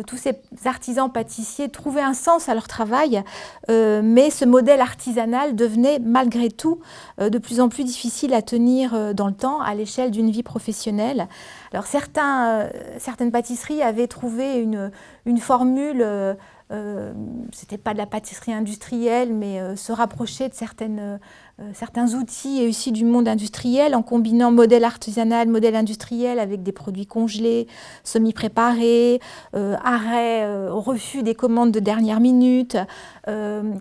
Speaker 3: tous ces artisans pâtissiers trouvaient un sens à leur travail, mais ce modèle artisanal devenait malgré tout de plus en plus difficile à tenir dans le temps à l'échelle d'une vie professionnelle. Alors certaines pâtisseries avaient trouvé une formule, c'était pas de la pâtisserie industrielle, mais se rapprocher de certains outils et aussi du monde industriel en combinant modèle artisanal, modèle industriel avec des produits congelés, semi-préparés, refus des commandes de dernière minute,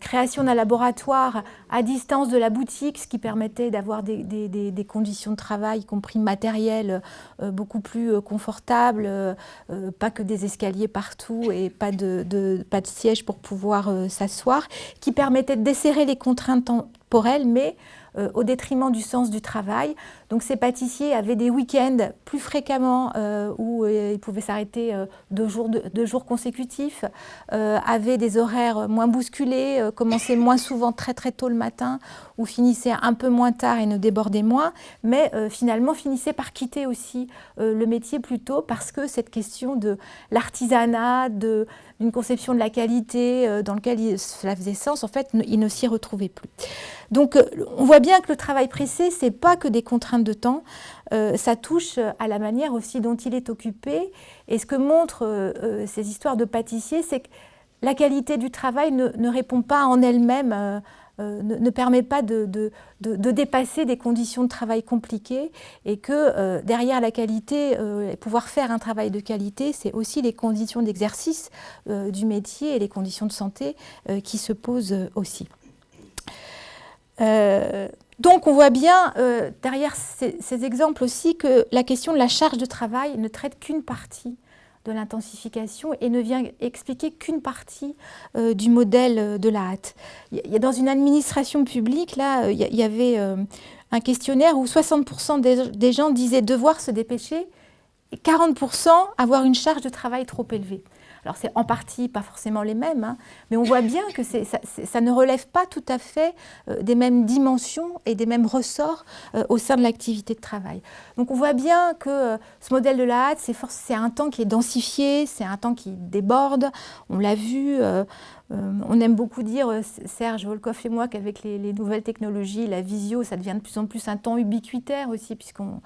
Speaker 3: création d'un laboratoire à distance de la boutique, ce qui permettait d'avoir des conditions de travail, y compris matérielles, beaucoup plus confortables, pas que des escaliers partout et pas de siège pour pouvoir s'asseoir, qui permettait de desserrer les contraintes temporelles, mais au détriment du sens du travail. Donc ces pâtissiers avaient des week-ends plus fréquemment où ils pouvaient s'arrêter 2 jours consécutifs, avaient des horaires moins bousculés, commençaient moins souvent très très tôt le matin ou finissaient un peu moins tard et ne débordaient moins, mais finalement finissaient par quitter aussi le métier plus tôt parce que cette question de l'artisanat, d'une conception de la qualité dans laquelle cela faisait sens, en fait, ils ne s'y retrouvaient plus. Donc on voit bien que le travail pressé, ce n'est pas que des contraintes de temps, ça touche à la manière aussi dont il est occupé. Et ce que montrent ces histoires de pâtissiers, c'est que la qualité du travail ne répond pas en elle-même, ne permet pas de dépasser des conditions de travail compliquées, et que derrière la qualité, pouvoir faire un travail de qualité, c'est aussi les conditions d'exercice du métier et les conditions de santé qui se posent aussi. Donc on voit bien derrière ces exemples aussi que la question de la charge de travail ne traite qu'une partie de l'intensification et ne vient expliquer qu'une partie du modèle de la hâte. Il y a dans une administration publique, là, il y avait un questionnaire où 60% des gens disaient devoir se dépêcher et 40% avoir une charge de travail trop élevée. Alors c'est en partie pas forcément les mêmes, hein, mais on voit bien que ça ne relève pas tout à fait des mêmes dimensions et des mêmes ressorts au sein de l'activité de travail. Donc on voit bien que ce modèle de la hâte, c'est un temps qui est densifié, c'est un temps qui déborde, on l'a vu. On aime beaucoup dire, Serge Volkov et moi, qu'avec les nouvelles technologies, la visio, ça devient de plus en plus un temps ubiquitaire aussi, puisqu'on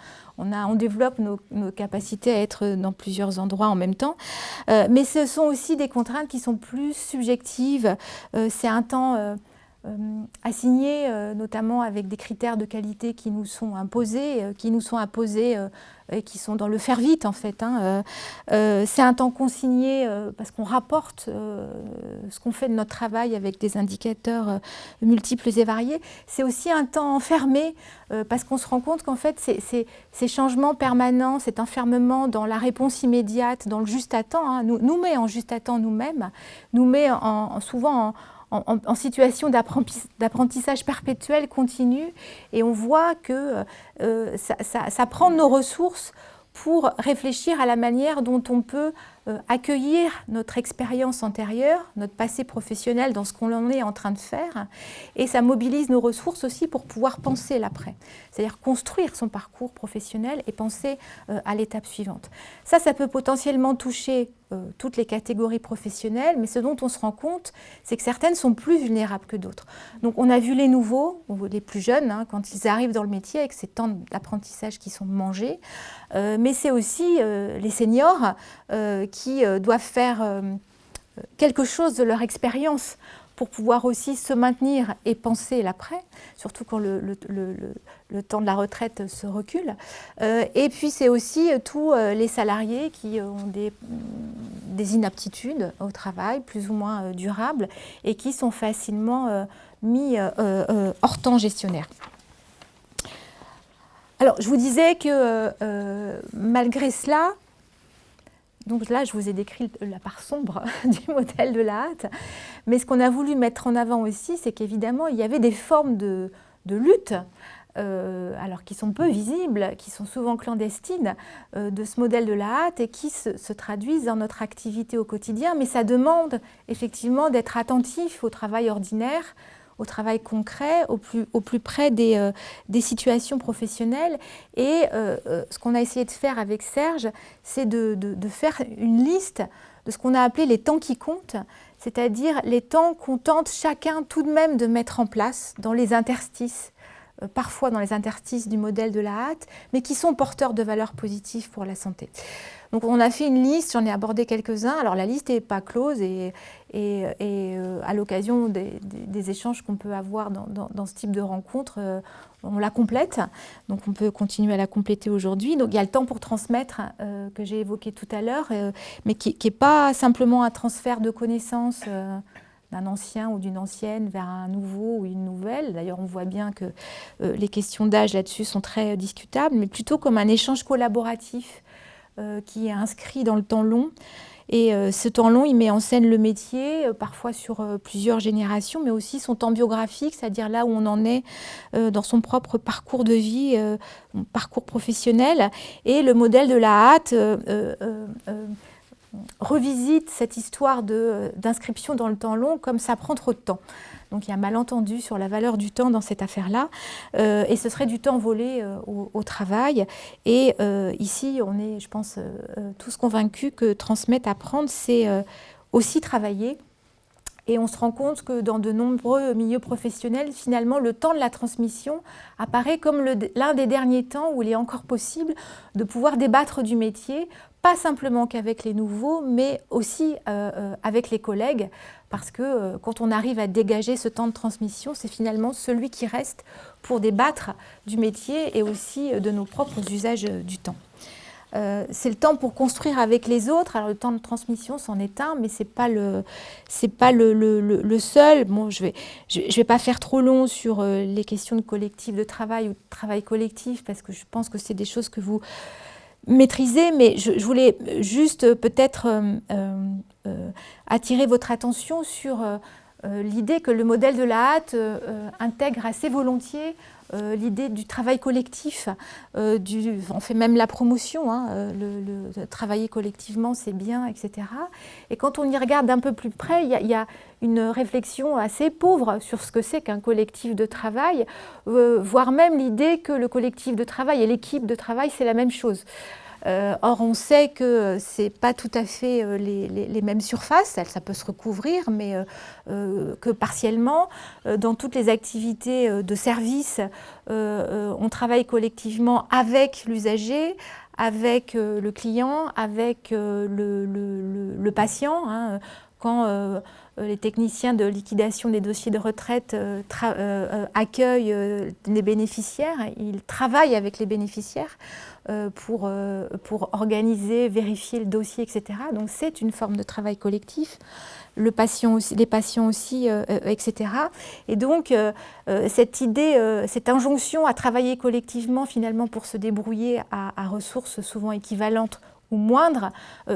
Speaker 3: développe nos capacités à être dans plusieurs endroits en même temps. Mais ce sont aussi des contraintes qui sont plus subjectives. C'est un temps assigné, notamment avec des critères de qualité qui nous sont imposés, et qui sont dans le faire vite en fait. C'est un temps consigné parce qu'on rapporte ce qu'on fait de notre travail avec des indicateurs multiples et variés. C'est aussi un temps enfermé parce qu'on se rend compte qu'en fait ces changements permanents, cet enfermement dans la réponse immédiate, dans le juste à temps, nous met en juste à temps nous-mêmes, nous met souvent en situation d'apprentissage perpétuel, continu, et on voit que ça prend nos ressources pour réfléchir à la manière dont on peut accueillir notre expérience antérieure, notre passé professionnel dans ce qu'on en est en train de faire, et ça mobilise nos ressources aussi pour pouvoir penser l'après, c'est-à-dire construire son parcours professionnel et penser à l'étape suivante. Ça peut potentiellement toucher toutes les catégories professionnelles, mais ce dont on se rend compte, c'est que certaines sont plus vulnérables que d'autres. Donc on a vu les nouveaux, les plus jeunes, quand ils arrivent dans le métier avec ces temps d'apprentissage qui sont mangés, mais c'est aussi les seniors qui doivent faire quelque chose de leur expérience pour pouvoir aussi se maintenir et penser l'après, surtout quand le temps de la retraite se recule. Et puis c'est aussi tous les salariés qui ont des inaptitudes au travail, plus ou moins durables, et qui sont facilement mis hors temps gestionnaire. Alors je vous disais que malgré cela, donc là, je vous ai décrit la part sombre du modèle de la hâte. Mais ce qu'on a voulu mettre en avant aussi, c'est qu'évidemment, il y avait des formes de lutte, alors qui sont peu visibles, qui sont souvent clandestines, de ce modèle de la hâte et qui se traduisent dans notre activité au quotidien. Mais ça demande effectivement d'être attentif au travail ordinaire, au travail concret, au plus près des situations professionnelles. Et ce qu'on a essayé de faire avec Serge, c'est de faire une liste de ce qu'on a appelé les temps qui comptent, c'est-à-dire les temps qu'on tente chacun tout de même de mettre en place dans les interstices parfois dans les interstices du modèle de la hâte, mais qui sont porteurs de valeurs positives pour la santé. Donc on a fait une liste, j'en ai abordé quelques-uns. Alors la liste n'est pas close et à l'occasion des échanges qu'on peut avoir dans ce type de rencontre, on la complète. Donc on peut continuer à la compléter aujourd'hui. Donc il y a le temps pour transmettre que j'ai évoqué tout à l'heure, mais qui n'est pas simplement un transfert de connaissances d'un ancien ou d'une ancienne vers un nouveau ou une nouvelle. D'ailleurs, on voit bien que les questions d'âge là-dessus sont très discutables, mais plutôt comme un échange collaboratif qui est inscrit dans le temps long. Et ce temps long, il met en scène le métier, parfois sur plusieurs générations, mais aussi son temps biographique, c'est-à-dire là où on en est dans son propre parcours de vie, parcours professionnel. Et le modèle de la hâte revisite cette histoire d'inscription dans le temps long comme ça prend trop de temps. Donc il y a un malentendu sur la valeur du temps dans cette affaire-là, et ce serait du temps volé au travail. Et ici, on est, je pense, tous convaincus que transmettre, apprendre, c'est aussi travailler. Et on se rend compte que dans de nombreux milieux professionnels, finalement, le temps de la transmission apparaît comme l'un des derniers temps où il est encore possible de pouvoir débattre du métier, pas simplement qu'avec les nouveaux, mais aussi avec les collègues, parce que quand on arrive à dégager ce temps de transmission, c'est finalement celui qui reste pour débattre du métier et aussi de nos propres usages du temps. C'est le temps pour construire avec les autres. Alors le temps de transmission, c'en est un, mais c'est pas le seul. Bon, je vais pas faire trop long sur les questions de collectif de travail ou de travail collectif, parce que je pense que c'est des choses que vous maîtrisez, mais je voulais juste peut-être attirer votre attention sur l'idée que le modèle de la hâte intègre assez volontiers l'idée du travail collectif, on fait même la promotion, hein, travailler collectivement c'est bien, etc. Et quand on y regarde d'un peu plus près, il y a une réflexion assez pauvre sur ce que c'est qu'un collectif de travail, voire même l'idée que le collectif de travail et l'équipe de travail c'est la même chose. Or, on sait que ce n'est pas tout à fait les mêmes surfaces, ça peut se recouvrir, mais que partiellement, dans toutes les activités de service, on travaille collectivement avec l'usager, avec le client, avec le patient. Hein, quand les techniciens de liquidation des dossiers de retraite accueillent les bénéficiaires, ils travaillent avec les bénéficiaires pour organiser, vérifier le dossier, etc. Donc c'est une forme de travail collectif. Les patients aussi, etc. Et donc cette idée, cette injonction à travailler collectivement finalement pour se débrouiller à ressources souvent équivalentes ou moindres,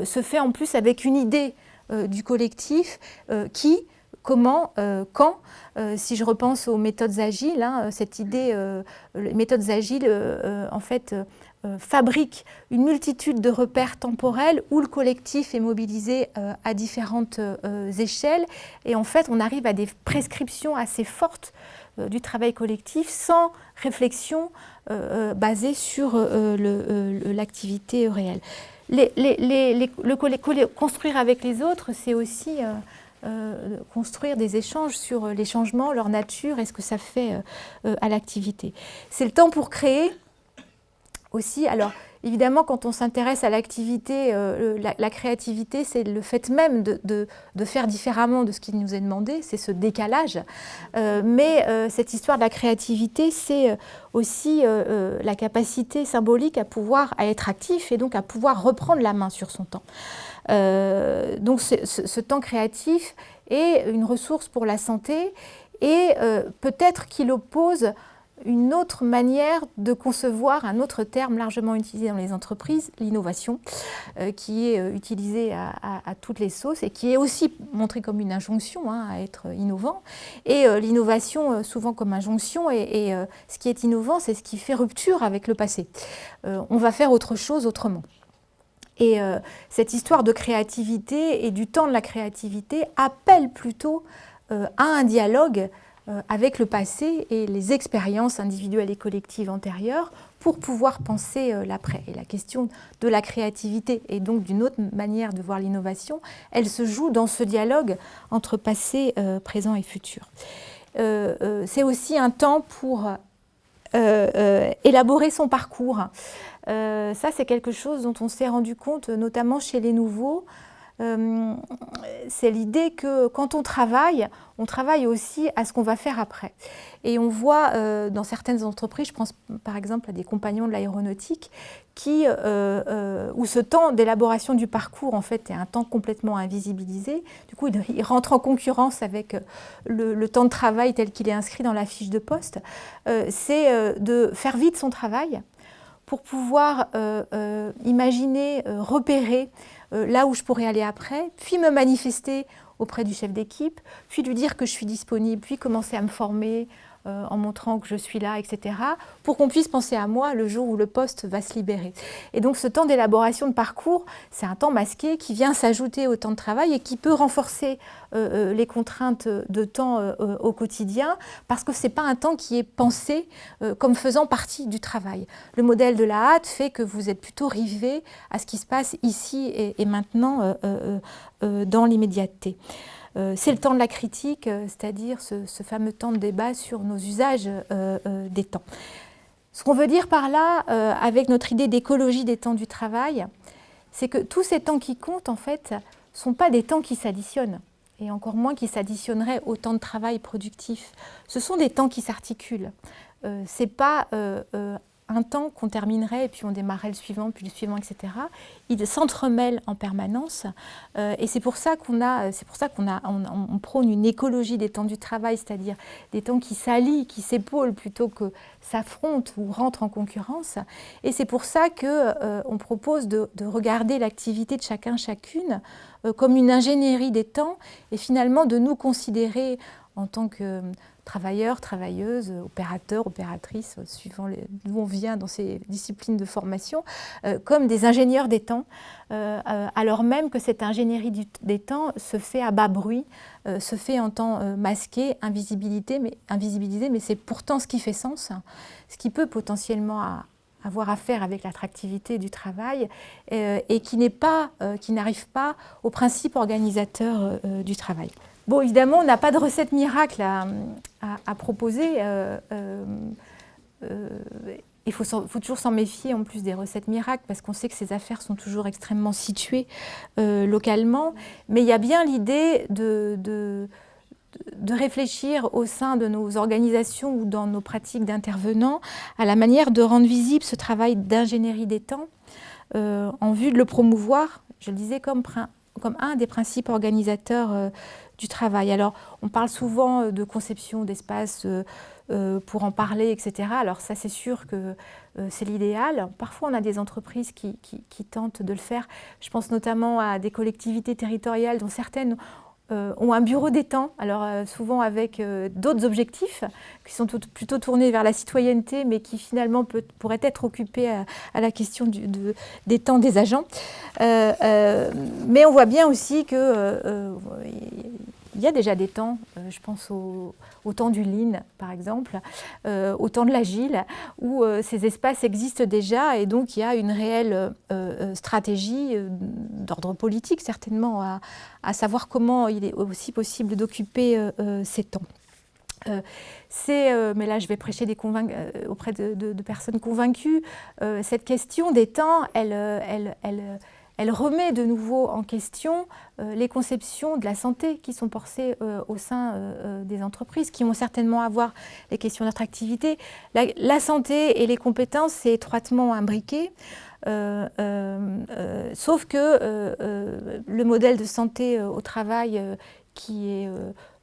Speaker 3: se fait en plus avec une idée du collectif qui, comment, quand. Si je repense aux méthodes agiles, hein, cette idée, les méthodes agiles, en fait, fabriquent une multitude de repères temporels où le collectif est mobilisé à différentes échelles. Et en fait, on arrive à des prescriptions assez fortes du travail collectif sans réflexion basée sur l'activité réelle. Construire avec les autres, c'est aussi construire des échanges sur les changements, leur nature et ce que ça fait à l'activité. C'est le temps pour créer aussi. Alors, évidemment, quand on s'intéresse à l'activité, la créativité, c'est le fait même de faire différemment de ce qui nous est demandé, c'est ce décalage. Mais cette histoire de la créativité, c'est aussi la capacité symbolique à être actif et donc à pouvoir reprendre la main sur son temps. Donc ce temps créatif est une ressource pour la santé et peut-être qu'il oppose une autre manière de concevoir, un autre terme largement utilisé dans les entreprises, l'innovation, qui est utilisée à toutes les sauces et qui est aussi montrée comme une injonction à être innovant. Et l'innovation, souvent comme injonction, et ce qui est innovant, c'est ce qui fait rupture avec le passé. On va faire autre chose autrement. Et cette histoire de créativité et du temps de la créativité appelle plutôt à un dialogue avec le passé et les expériences individuelles et collectives antérieures pour pouvoir penser l'après. Et la question de la créativité et donc d'une autre manière de voir l'innovation, elle se joue dans ce dialogue entre passé, présent et futur. C'est aussi un temps pour élaborer son parcours. Ça, c'est quelque chose dont on s'est rendu compte, notamment chez les nouveaux. C'est l'idée que quand on travaille aussi à ce qu'on va faire après. Et on voit dans certaines entreprises, je pense par exemple à des compagnons de l'aéronautique, où ce temps d'élaboration du parcours en fait est un temps complètement invisibilisé. Du coup, il rentre en concurrence avec le temps de travail tel qu'il est inscrit dans la fiche de poste. C'est de faire vite son travail pour pouvoir imaginer, repérer là où je pourrais aller après, puis me manifester auprès du chef d'équipe, puis lui dire que je suis disponible, puis commencer à me former en montrant que je suis là, etc., pour qu'on puisse penser à moi le jour où le poste va se libérer. Et donc ce temps d'élaboration de parcours, c'est un temps masqué qui vient s'ajouter au temps de travail et qui peut renforcer les contraintes de temps au quotidien, parce que ce n'est pas un temps qui est pensé comme faisant partie du travail. Le modèle de la hâte fait que vous êtes plutôt rivé à ce qui se passe ici et maintenant dans l'immédiateté. C'est le temps de la critique, c'est-à-dire ce fameux temps de débat sur nos usages des temps. Ce qu'on veut dire par là, avec notre idée d'écologie des temps du travail, c'est que tous ces temps qui comptent, en fait, ne sont pas des temps qui s'additionnent, et encore moins qui s'additionneraient au temps de travail productif. Ce sont des temps qui s'articulent. Ce n'est pas un temps qu'on terminerait et puis on démarrait le suivant, puis le suivant, etc. Ils s'entremêlent en permanence et c'est pour ça qu'on prône une écologie des temps du travail, c'est-à-dire des temps qui s'allient, qui s'épaulent plutôt que s'affrontent ou rentrent en concurrence. Et c'est pour ça qu'on propose de regarder l'activité de chacun, chacune comme une ingénierie des temps et finalement de nous considérer en tant que travailleurs, travailleuses, opérateurs, opératrices, suivant d'où on vient dans ces disciplines de formation, comme des ingénieurs des temps, alors même que cette ingénierie des temps se fait à bas bruit, se fait en temps masqué, invisibilisé, mais c'est pourtant ce qui fait sens, ce qui peut potentiellement avoir à faire avec l'attractivité du travail et qui n'arrive pas au principe organisateur du travail. Bon, évidemment, on n'a pas de recette miracle à proposer. Il faut toujours s'en méfier en plus des recettes miracles parce qu'on sait que ces affaires sont toujours extrêmement situées localement. Mais il y a bien l'idée de réfléchir au sein de nos organisations ou dans nos pratiques d'intervenants à la manière de rendre visible ce travail d'ingénierie des temps en vue de le promouvoir, je le disais, comme un des principes organisateurs du travail. Alors, on parle souvent de conception d'espace pour en parler, etc. Alors ça, c'est sûr que c'est l'idéal. Parfois, on a des entreprises qui tentent de le faire. Je pense notamment à des collectivités territoriales dont certaines ont un bureau des temps, alors souvent avec d'autres objectifs qui sont plutôt tournés vers la citoyenneté, mais qui finalement pourraient être occupés à la question des temps des agents. Mais on voit bien aussi que il y a déjà des temps, je pense au temps du Lean par exemple, au temps de l'Agile, où ces espaces existent déjà et donc il y a une réelle stratégie d'ordre politique certainement à savoir comment il est aussi possible d'occuper ces temps. Mais là je vais prêcher auprès de personnes convaincues, cette question des temps, elle remet de nouveau en question les conceptions de la santé qui sont portées au sein des entreprises, qui vont certainement avoir les questions d'attractivité. La santé et les compétences, c'est étroitement imbriqué, sauf que le modèle de santé au travail qui est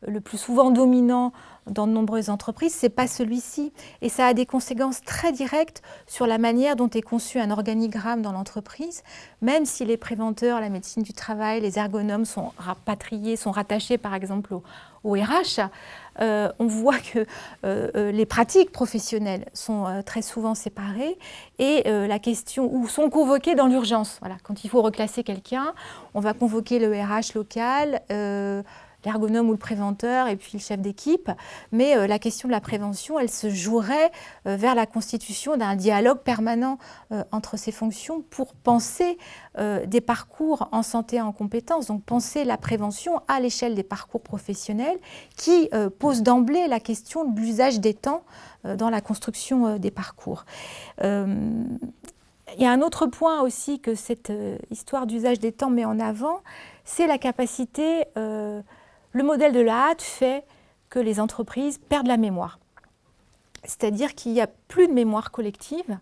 Speaker 3: le plus souvent dominant dans de nombreuses entreprises, ce n'est pas celui-ci. Et ça a des conséquences très directes sur la manière dont est conçu un organigramme dans l'entreprise, même si les préventeurs, la médecine du travail, les ergonomes sont rapatriés, sont rattachés par exemple au RH. On voit que les pratiques professionnelles sont très souvent séparées et la question où sont convoquées dans l'urgence. Voilà, quand il faut reclasser quelqu'un, on va convoquer le RH local, l'ergonome ou le préventeur et puis le chef d'équipe, mais la question de la prévention, elle se jouerait vers la constitution d'un dialogue permanent entre ces fonctions pour penser des parcours en santé et en compétences, donc penser la prévention à l'échelle des parcours professionnels qui pose d'emblée la question de l'usage des temps dans la construction des parcours. Il y a un autre point aussi que cette histoire d'usage des temps met en avant, c'est la capacité, le modèle de la hâte fait que les entreprises perdent la mémoire. C'est-à-dire qu'il n'y a plus de mémoire collective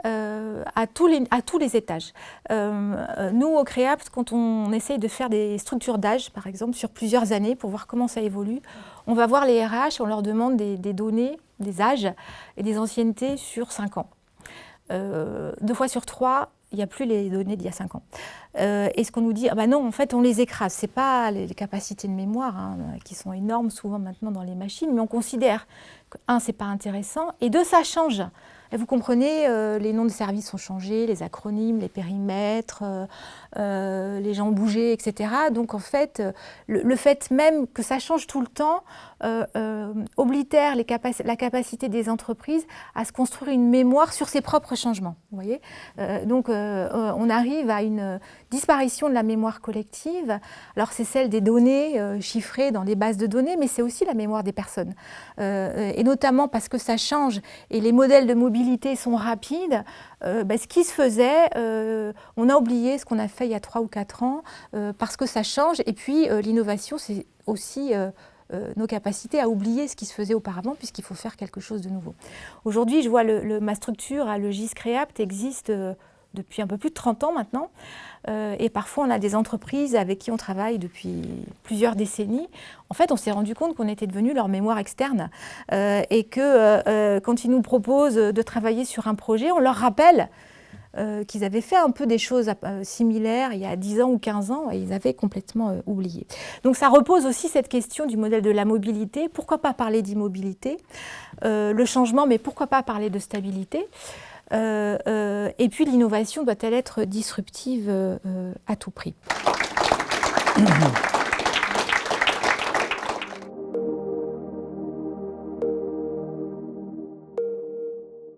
Speaker 3: à tous les étages. Nous, au CREAPT, quand on essaye de faire des structures d'âge, par exemple, sur plusieurs années, pour voir comment ça évolue, on va voir les RH, on leur demande des données, des âges et des anciennetés sur 5 ans. 2 fois sur 3, il n'y a plus les données d'il y a 5 ans. Et ce qu'on nous dit, ah ben non, en fait, on les écrase. Ce n'est pas les capacités de mémoire qui sont énormes souvent maintenant dans les machines, mais on considère que, 1, ce n'est pas intéressant, et 2, ça change. Et vous comprenez, les noms de services ont changé, les acronymes, les périmètres, les gens ont bougé, etc. Donc en fait, le fait même que ça change tout le temps oblitère la capacité des entreprises à se construire une mémoire sur ses propres changements. Vous voyez, donc on arrive à une disparition de la mémoire collective. Alors c'est celle des données chiffrées dans les bases de données, mais c'est aussi la mémoire des personnes. Et notamment parce que ça change et les modèles de mobilité sont rapides, ce qui se faisait, on a oublié ce qu'on a fait il y a 3 ou 4 ans parce que ça change. Et puis l'innovation, c'est aussi nos capacités à oublier ce qui se faisait auparavant puisqu'il faut faire quelque chose de nouveau. Aujourd'hui, je vois ma structure, le GIS CREAPT, existe depuis un peu plus de 30 ans maintenant. Et parfois, on a des entreprises avec qui on travaille depuis plusieurs décennies. En fait, on s'est rendu compte qu'on était devenu leur mémoire externe et que quand ils nous proposent de travailler sur un projet, on leur rappelle qu'ils avaient fait un peu des choses similaires il y a 10 ans ou 15 ans et ils avaient complètement oublié. Donc ça repose aussi cette question du modèle de la mobilité. Pourquoi pas parler d'immobilité, le changement, mais pourquoi pas parler de stabilité? Et puis l'innovation doit-elle être disruptive à tout prix?